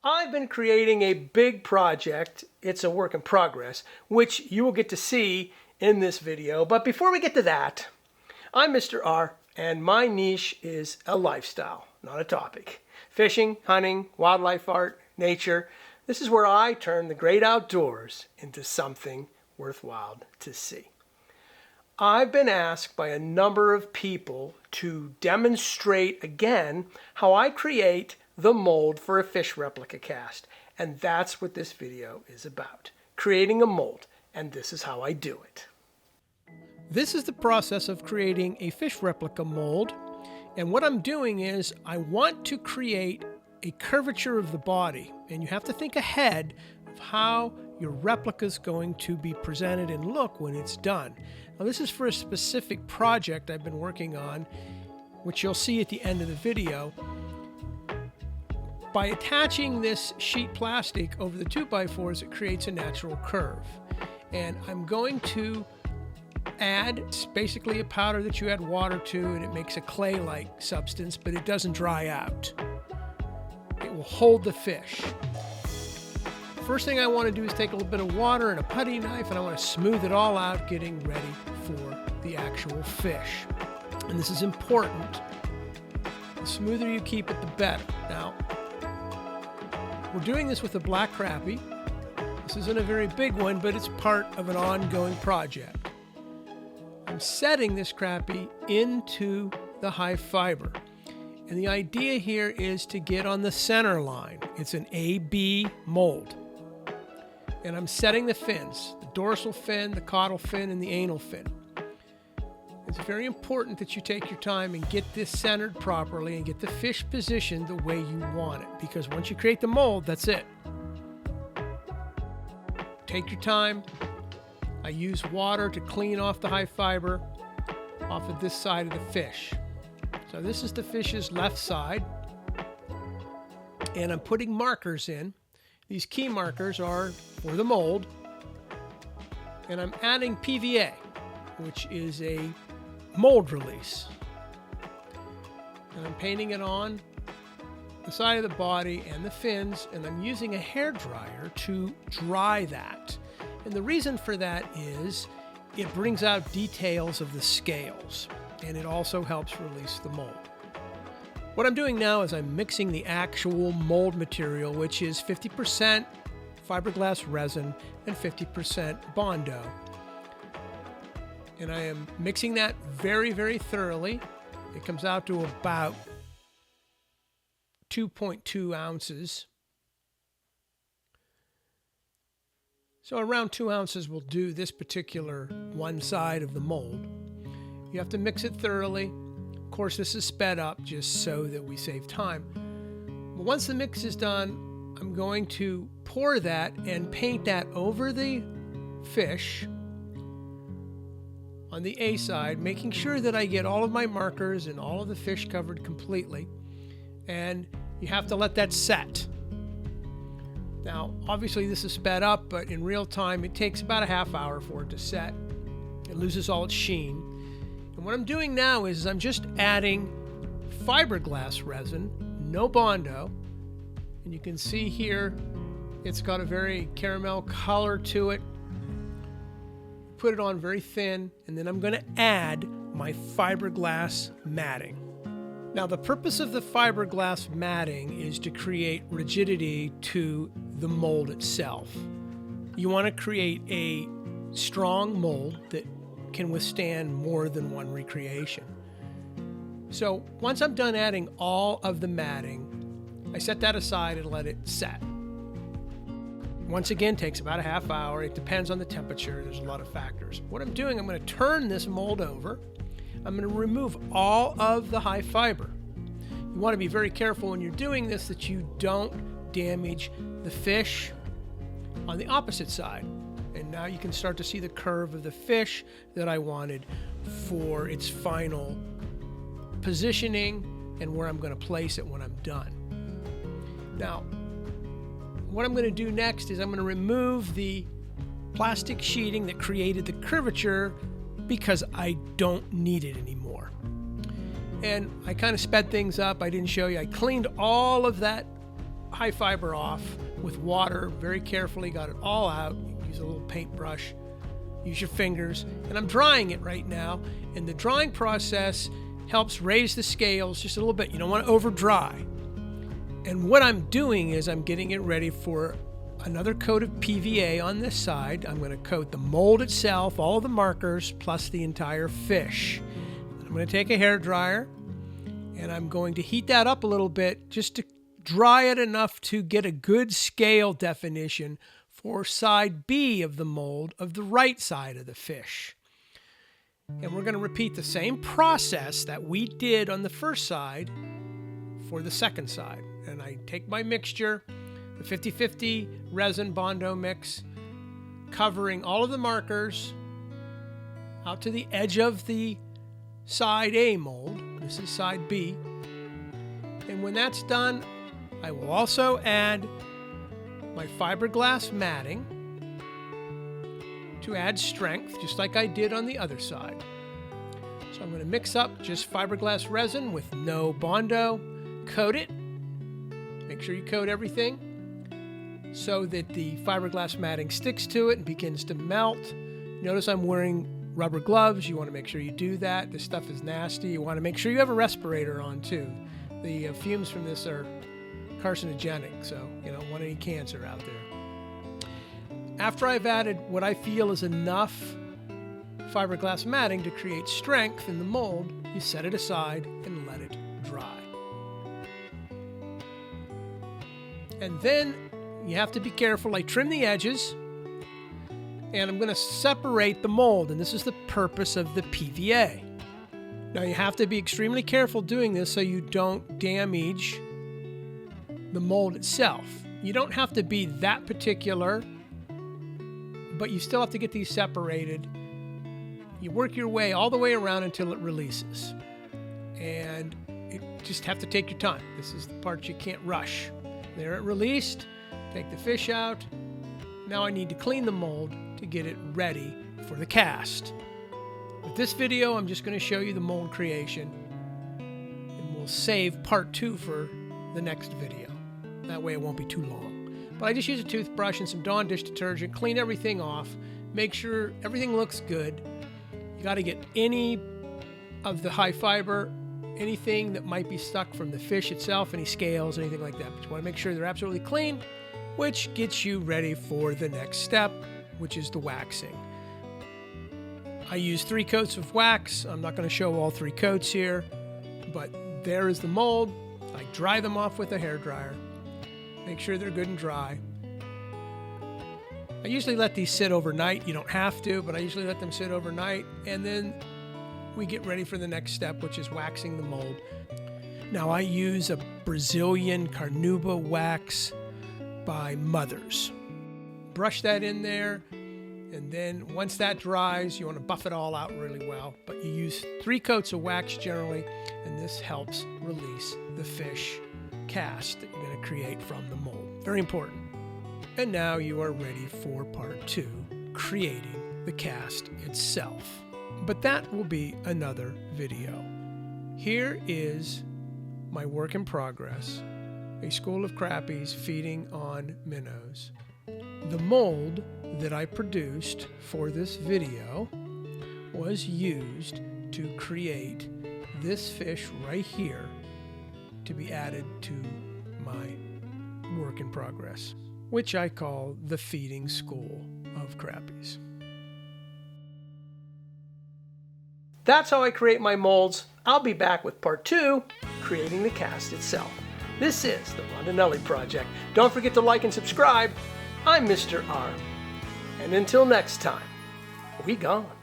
I've been creating a big project, it's a work in progress, which you will get to see in this video. But before we get to that, I'm Mr. R, and my niche is a lifestyle, not a topic. Fishing, hunting, wildlife art, nature. This is where I turn the great outdoors into something worthwhile to see. I've been asked by a number of people to demonstrate again how I create the mold for a fish replica cast. And that's what this video is about. Creating a mold, and this is how I do it. This is the process of creating a fish replica mold. And what I'm doing is I want to create a curvature of the body. And you have to think ahead of how your replica is going to be presented and look when it's done. Now this is for a specific project I've been working on, which you'll see at the end of the video. By attaching this sheet plastic over the 2x4s, it creates a natural curve. And I'm going to add, it's basically a powder that you add water to, and it makes a clay-like substance, but it doesn't dry out. It will hold the fish. First thing I want to do is take a little bit of water and a putty knife, and I want to smooth it all out, getting ready for the actual fish. And this is important. The smoother you keep it, the better. Now, we're doing this with a black crappie. This isn't a very big one, but it's part of an ongoing project. I'm setting this crappie into the high fiber. And the idea here is to get on the center line. It's an AB mold. And I'm setting the fins, the dorsal fin, the caudal fin, and the anal fin. It's very important that you take your time and get this centered properly and get the fish positioned the way you want it, because once you create the mold, that's it. Take your time. I use water to clean off the high fiber off of this side of the fish. So this is the fish's left side, and I'm putting markers in. These key markers are for the mold, and I'm adding PVA, which is a mold release. And I'm painting it on the side of the body and the fins, and I'm using a hair dryer to dry that. And the reason for that is it brings out details of the scales, and it also helps release the mold. What I'm doing now is I'm mixing the actual mold material, which is 50% fiberglass resin and 50% Bondo. And I am mixing that very, very thoroughly. It comes out to about 2.2 ounces. So around 2 ounces will do this particular one side of the mold. You have to mix it thoroughly. Of course, this is sped up just so that we save time. But once the mix is done, I'm going to pour that and paint that over the fish on the A side, making sure that I get all of my markers and all of the fish covered completely. And you have to let that set. Now, obviously this is sped up, but in real time, it takes about a half hour for it to set. It loses all its sheen. And what I'm doing now is I'm just adding fiberglass resin, no Bondo. And you can see here, it's got a very caramel color to it. Put it on very thin, and then I'm going to add my fiberglass matting. Now, the purpose of the fiberglass matting is to create rigidity to the mold itself. You want to create a strong mold that can withstand more than one recreation. So once I'm done adding all of the matting, I set that aside and let it set. Once again, takes about a half hour. It depends on the temperature. There's a lot of factors. What I'm doing, I'm going to turn this mold over. I'm going to remove all of the high fiber. You want to be very careful when you're doing this that you don't damage the fish on the opposite side. And now you can start to see the curve of the fish that I wanted for its final positioning and where I'm going to place it when I'm done. Now, what I'm going to do next is I'm going to remove the plastic sheeting that created the curvature because I don't need it anymore. And I kind of sped things up. I didn't show you. I cleaned all of that high fiber off with water very carefully, got it all out. Use a little paintbrush, use your fingers, and I'm drying it right now. And the drying process helps raise the scales just a little bit. You don't want to over dry. And what I'm doing is I'm getting it ready for another coat of PVA on this side. I'm going to coat the mold itself, all the markers, plus the entire fish. I'm going to take a hair dryer and I'm going to heat that up a little bit just to dry it enough to get a good scale definition for side B of the mold of the right side of the fish. And we're going to repeat the same process that we did on the first side for the second side. And I take my mixture, the 50-50 resin Bondo mix, covering all of the markers out to the edge of the side A mold. This is side B. And when that's done, I will also add my fiberglass matting to add strength, just like I did on the other side. So I'm going to mix up just fiberglass resin with no Bondo, coat it. Make sure you coat everything so that the fiberglass matting sticks to it and begins to melt. Notice I'm wearing rubber gloves. You want to make sure you do that. This stuff is nasty. You want to make sure you have a respirator on too. The fumes from this are carcinogenic, so you don't want any cancer out there. After I've added what I feel is enough fiberglass matting to create strength in the mold, you set it aside and let it dry. And then you have to be careful. I trim the edges and I'm going to separate the mold, and this is the purpose of the PVA. Now you have to be extremely careful doing this so you don't damage the mold itself. You don't have to be that particular, but you still have to get these separated. You work your way all the way around until it releases. And you just have to take your time. This is the part you can't rush. There it released. Take the fish out. Now I need to clean the mold to get it ready for the cast. With this video, I'm just going to show you the mold creation, and we'll save part 2 for the next video. That way it won't be too long. But I just use a toothbrush and some Dawn dish detergent, clean everything off, make sure everything looks good. You got to get any of the high fiber, anything that might be stuck from the fish itself, any scales, anything like that. But you want to make sure they're absolutely clean, which gets you ready for the next step, which is the waxing. I use 3 coats of wax. I'm not going to show all 3 coats here, but there is the mold. I dry them off with a hair dryer. Make sure they're good and dry. I usually let these sit overnight. You don't have to, but I usually let them sit overnight, and then we get ready for the next step, which is waxing the mold. Now I use a Brazilian carnauba wax by Mothers. Brush that in there, and then once that dries, you want to buff it all out really well. But you use 3 coats of wax generally, and this helps release the fish cast that you're going to create from the mold. Very important. And now you are ready for part 2, creating the cast itself. But that will be another video. Here is my work in progress, a school of crappies feeding on minnows. The mold that I produced for this video was used to create this fish right here to be added to my work in progress, which I call the feeding school of crappies. That's how I create my molds. I'll be back with part 2, creating the cast itself. This is the Rondinelli Project. Don't forget to like and subscribe. I'm Mr. R. And until next time, we gone.